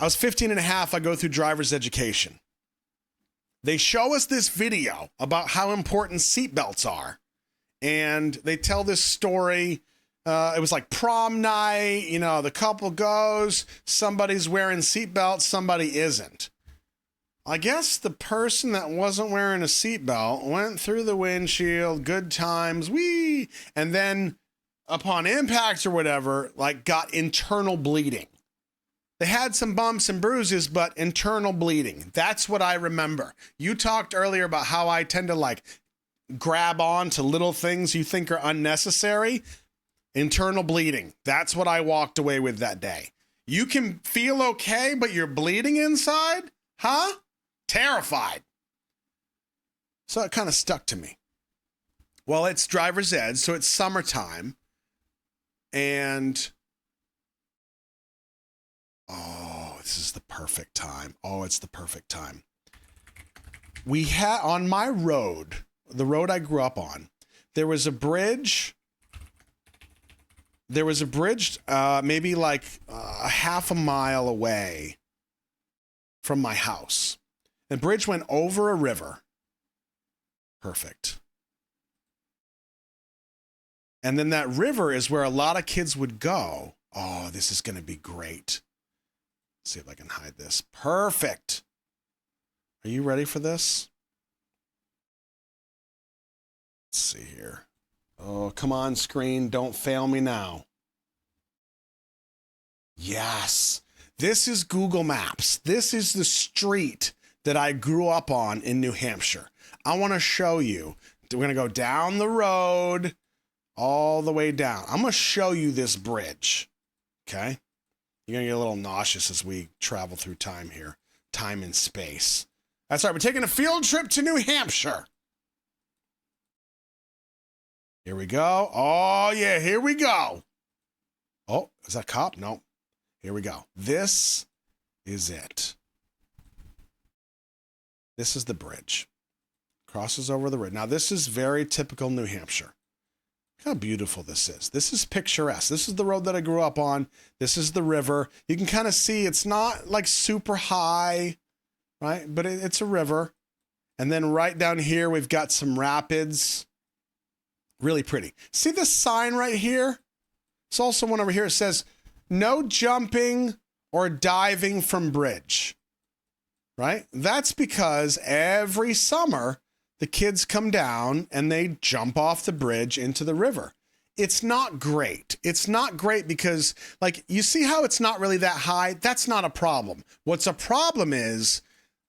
I was 15 and a half. I go through driver's education. They show us this video about how important seatbelts are. And they tell this story. It was like prom night. You know, the couple goes. Somebody's wearing seatbelts. Somebody isn't. I guess the person that wasn't wearing a seatbelt went through the windshield. Good times. Whee! And then upon impact or whatever, like got internal bleeding. They had some bumps and bruises, but internal bleeding. That's what I remember. You talked earlier about how I tend to like grab on to little things you think are unnecessary. Internal bleeding. That's what I walked away with that day. You can feel okay, but you're bleeding inside? Huh? Terrified. So it kind of stuck to me. Well, it's driver's ed, so it's summertime. And oh, this is the perfect time. Oh, it's the perfect time. We had on my road, the road I grew up on, there was a bridge. There was a bridge maybe like a half a mile away from my house. The bridge went over a river. Perfect. And then that river is where a lot of kids would go. Oh, this is going to be great. Let's see if I can hide this. Perfect. Are you ready for this? Let's see here. Oh, come on, screen. Don't fail me now. Yes. This is Google Maps. This is the street that I grew up on in New Hampshire. I want to show you. We're going to go down the road all the way down. I'm going to show you this bridge. Okay? You're going to get a little nauseous as we travel through time here. Time and space. That's right. We're taking a field trip to New Hampshire. Here we go. Oh, yeah. Here we go. Oh, is that a cop? No. Here we go. This is it. This is the bridge. Crosses over the river. Now, this is very typical New Hampshire. Look how beautiful this is. This is picturesque. This is the road that I grew up on. This is the river. You can kind of see it's not like super high, right? But it's a river. And then right down here, we've got some rapids. Really pretty. See this sign right here? It's also one over here. It says, no jumping or diving from bridge, right? That's because every summer, the kids come down and they jump off the bridge into the river. It's not great. It's not great because, like, you see how it's not really that high? That's not a problem. What's a problem is,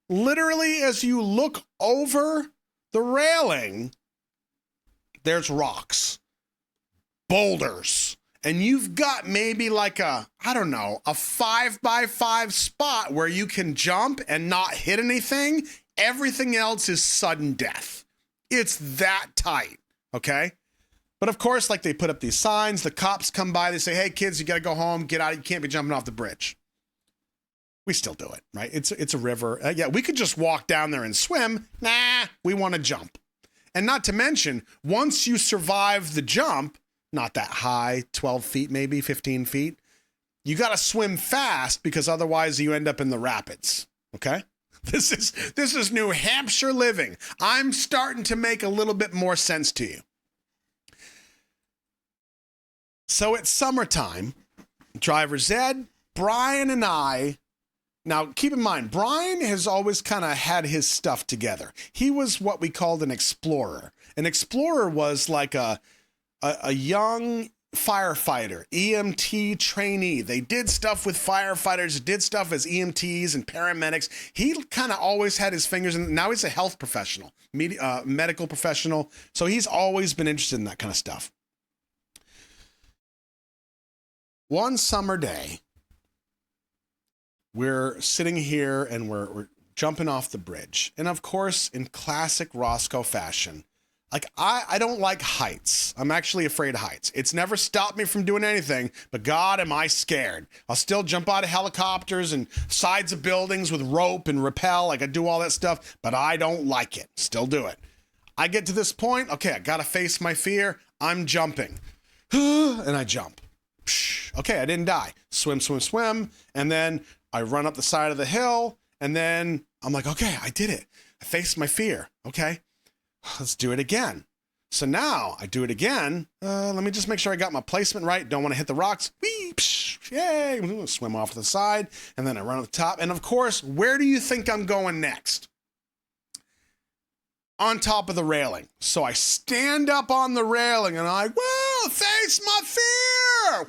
literally, as you look over the railing, there's rocks, boulders, and you've got maybe like a 5x5 spot where you can jump and not hit anything. Everything else is sudden death. It's that tight, okay? But of course, like they put up these signs, the cops come by, they say, hey kids, you gotta go home, get out, you can't be jumping off the bridge. We still do it, right? It's a river. Yeah, we could just walk down there and swim. Nah, we wanna jump. And not to mention, once you survive the jump, not that high, 12 feet maybe, 15 feet, you got to swim fast because otherwise you end up in the rapids, okay? This is New Hampshire living. I'm starting to make a little bit more sense to you. So it's summertime, driver's ed, Brian and I. Now, keep in mind, Brian has always kind of had his stuff together. He was what we called an explorer. An explorer was like a young firefighter, EMT trainee. They did stuff with firefighters, did stuff as EMTs and paramedics. He kind of always had his fingers in. Now he's a health professional, medical professional. So he's always been interested in that kind of stuff. One summer day, we're sitting here and we're jumping off the bridge. And of course, in classic Roscoe fashion, like I don't like heights. I'm actually afraid of heights. It's never stopped me from doing anything, but God, am I scared. I'll still jump out of helicopters and sides of buildings with rope and rappel. Like I do all that stuff, but I don't like it. Still do it. I get to this point. Okay, I got to face my fear. I'm jumping. And I jump. Okay, I didn't die. Swim, swim, swim. And then I run up the side of the hill, and then I'm like, okay, I did it. I faced my fear. Okay, let's do it again. So now I do it again. Let me just make sure I got my placement right. Don't want to hit the rocks. Whee, psh, yay. I'm gonna swim off to the side, and then I run up the top. And of course, where do you think I'm going next? On top of the railing. So I stand up on the railing, and I'm like, whoa, face my fear.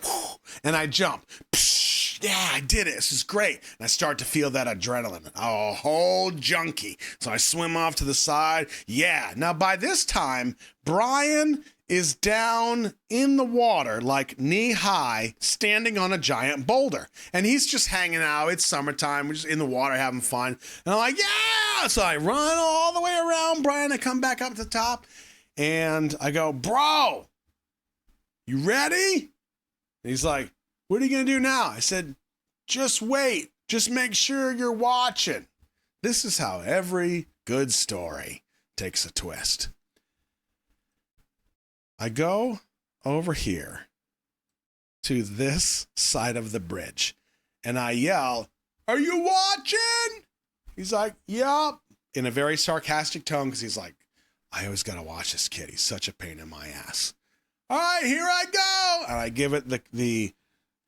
And I jump. Psh, yeah, I did it. This is great. And I start to feel that adrenaline. A whole junkie. So I swim off to the side. Yeah. Now, by this time, Brian is down in the water, like knee high, standing on a giant boulder. And he's just hanging out. It's summertime. We're just in the water having fun. And I'm like, yeah. So I run all the way around Brian. I come back up to the top and I go, bro, you ready? And he's like, what are you going to do now? I said, just wait. Just make sure you're watching. This is how every good story takes a twist. I go over here to this side of the bridge and I yell, are you watching? He's like, yup, in a very sarcastic tone because he's like, I always got to watch this kid. He's such a pain in my ass. All right, here I go. And I give it the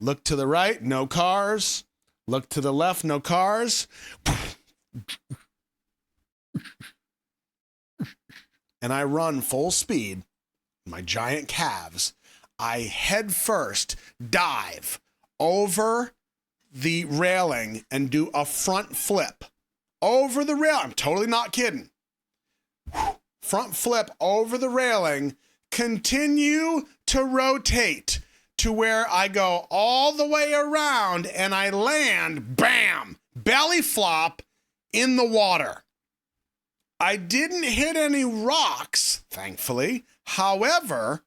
look to the right, no cars. Look to the left, no cars. And I run full speed, my giant calves. I head first dive over the railing and do a front flip over the rail. I'm totally not kidding. Front flip over the railing, continue to rotate to where I go all the way around and I land, bam, belly flop in the water. I didn't hit any rocks, thankfully. However,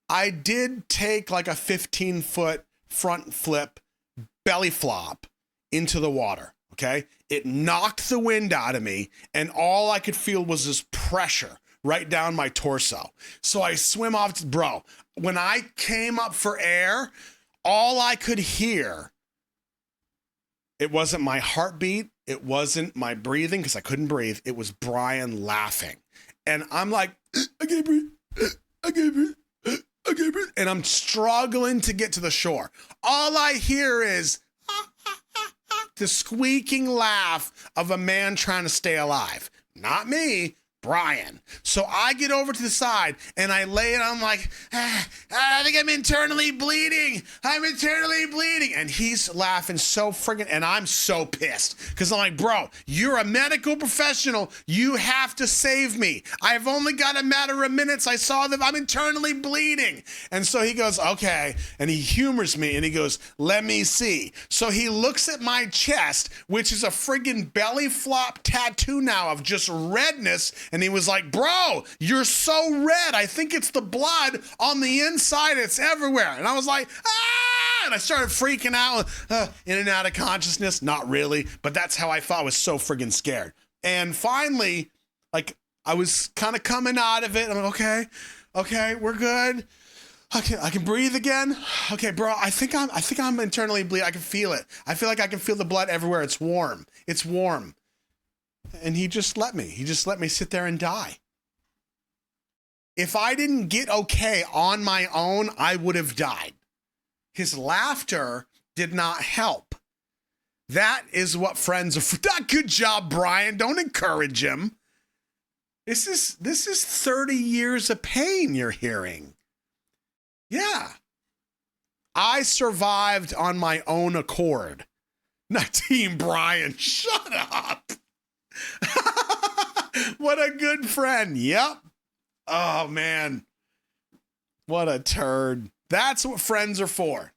I did take like a 15-foot front flip belly flop into the water, okay? It knocked the wind out of me, and all I could feel was this pressure right down my torso. So I swim off, bro. When I came up for air, all I could hear, it wasn't my heartbeat, it wasn't my breathing, because I couldn't breathe. It was Brian laughing. And I'm like, I can't breathe, I can't breathe, I can't breathe. And I'm struggling to get to the shore. All I hear is the squeaking laugh of a man trying to stay alive. Not me, Brian. So I get over to the side and I lay it. I'm like, I think I'm internally bleeding. I'm internally bleeding. And he's laughing so friggin', and I'm so pissed because I'm like, bro, you're a medical professional. You have to save me. I've only got a matter of minutes. I saw that I'm internally bleeding. And so he goes, okay. And he humors me and he goes, let me see. So he looks at my chest, which is a friggin' belly flop tattoo now of just redness. And he was like, bro, you're so red. I think it's the blood on the inside. It's everywhere. And I was like, ah! And I started freaking out, in and out of consciousness. Not really, but that's how I felt. I was so friggin' scared. And finally, like, I was kind of coming out of it. I'm like, okay, we're good. Okay, I can breathe again. Okay, bro, I think I'm internally bleeding. I can feel it. I feel like I can feel the blood everywhere. It's warm. It's warm. And he just let me sit there and die. If I didn't get okay on my own, I would have died. His laughter did not help. That is what friends are for. Good job, Brian. Don't encourage him. This is 30 years of pain you're hearing. Yeah. I survived on my own accord. Not Team Brian. Shut up. What a good friend. Yep. Oh, man. What a turd. That's what friends are for.